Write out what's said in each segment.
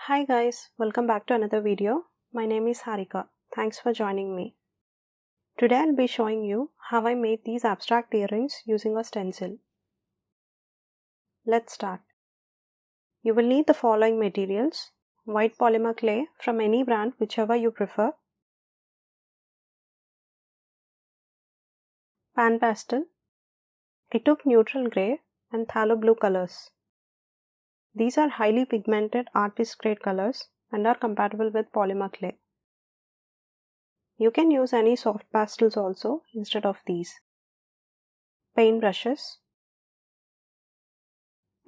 Hi guys, welcome back to another video. My name is Harika. Thanks for joining me. Today I'll be showing you how I made these abstract earrings using a stencil. Let's start. You will need the following materials: white polymer clay from any brand, whichever you prefer, pan pastel. I took neutral grey and phthalo blue colors. These are highly pigmented artist grade colors and are compatible with polymer clay. You can use any soft pastels also instead of these. Paint brushes,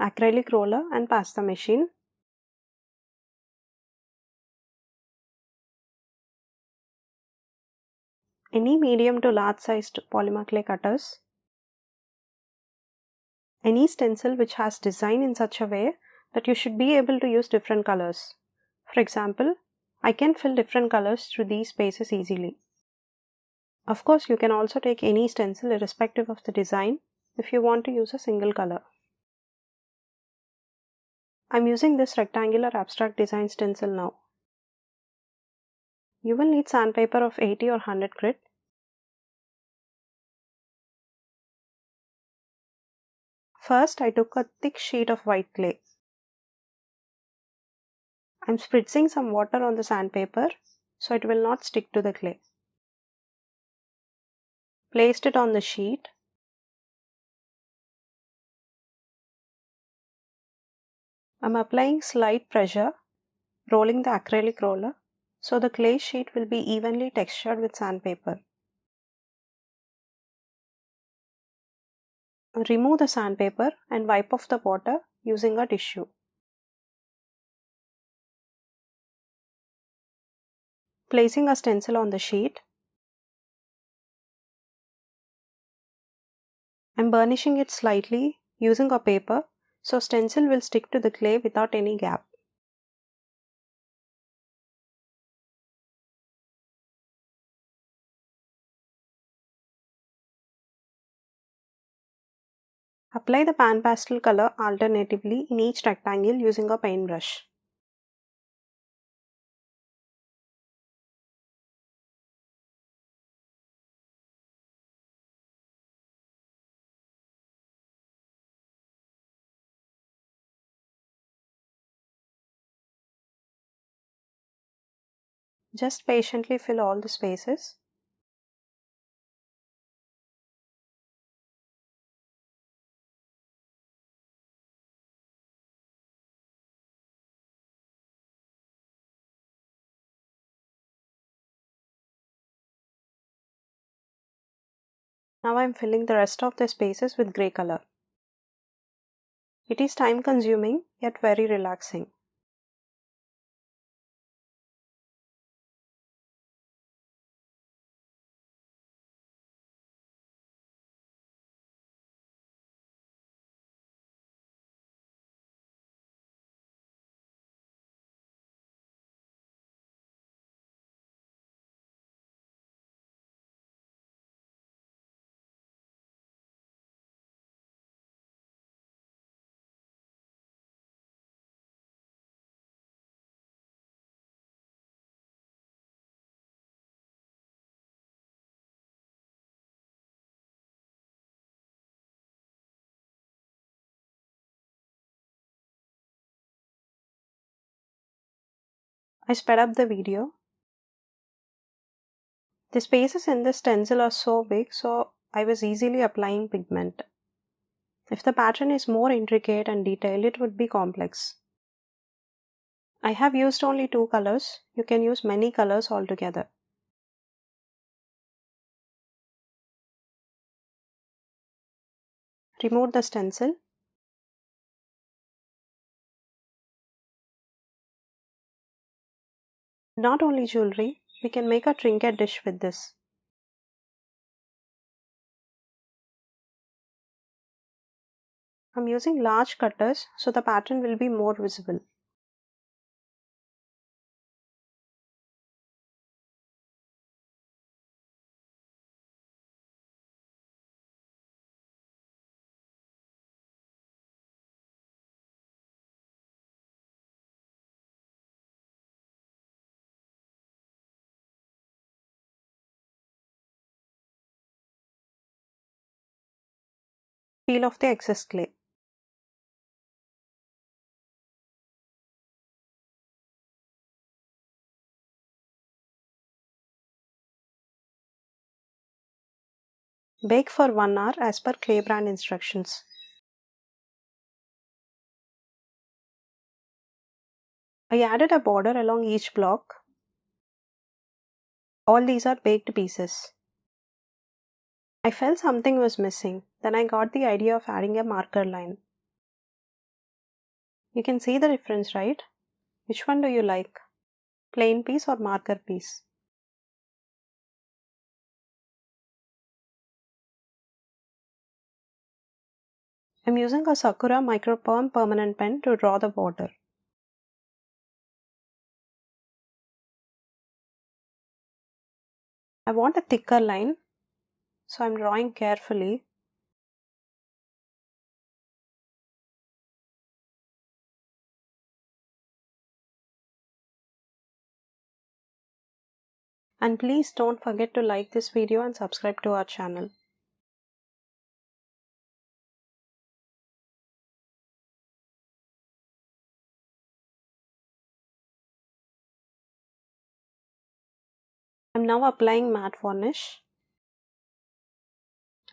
acrylic roller and pasta machine, any medium to large sized polymer clay cutters, any stencil which has design in such a way that you should be able to use different colors. For example, I can fill different colors through these spaces easily. Of course, you can also take any stencil irrespective of the design if you want to use a single color. I'm using this rectangular abstract design stencil now. You will need sandpaper of 80 or 100 grit. First, I took a thick sheet of white clay. I'm spritzing some water on the sandpaper so it will not stick to the clay. Placed it on the sheet. I'm applying slight pressure, rolling the acrylic roller so the clay sheet will be evenly textured with sandpaper. Remove the sandpaper and wipe off the water using a tissue. Placing a stencil on the sheet. I'm burnishing it slightly using a paper so stencil will stick to the clay without any gap. Apply the pan pastel color alternatively in each rectangle using a paintbrush. Just patiently fill all the spaces. Now I am filling the rest of the spaces with grey color. It is time consuming yet very relaxing. I sped up the video. The spaces in this stencil are so big, so I was easily applying pigment. If the pattern is more intricate and detailed, it would be complex. I have used only 2 colors. You can use many colors altogether. Remove the stencil. Not only jewelry, we can make a trinket dish with this. I'm using large cutters so the pattern will be more visible. Peel off the excess clay. Bake for 1 hour as per clay brand instructions. I added a border along each block. All these are baked pieces. I felt something was missing, then I got the idea of adding a marker line. You can see the difference, right? Which one do you like? Plain piece or marker piece? I'm using a Sakura Microperm permanent pen to draw the border. I want a thicker line, so I'm drawing carefully. And please don't forget to like this video and subscribe to our channel. I'm now applying matte varnish.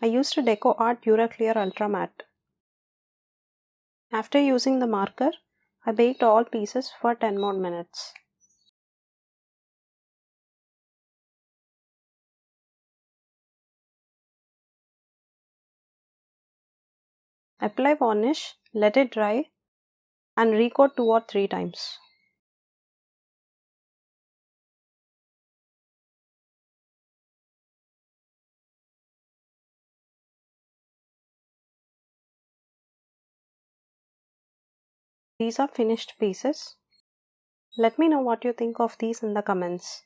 I used a Deco Art Duraclear Ultra Matte. After using the marker, I baked all pieces for 10 more minutes. Apply varnish, let it dry, and recoat 2 or 3 times. These are finished pieces. Let me know what you think of these in the comments.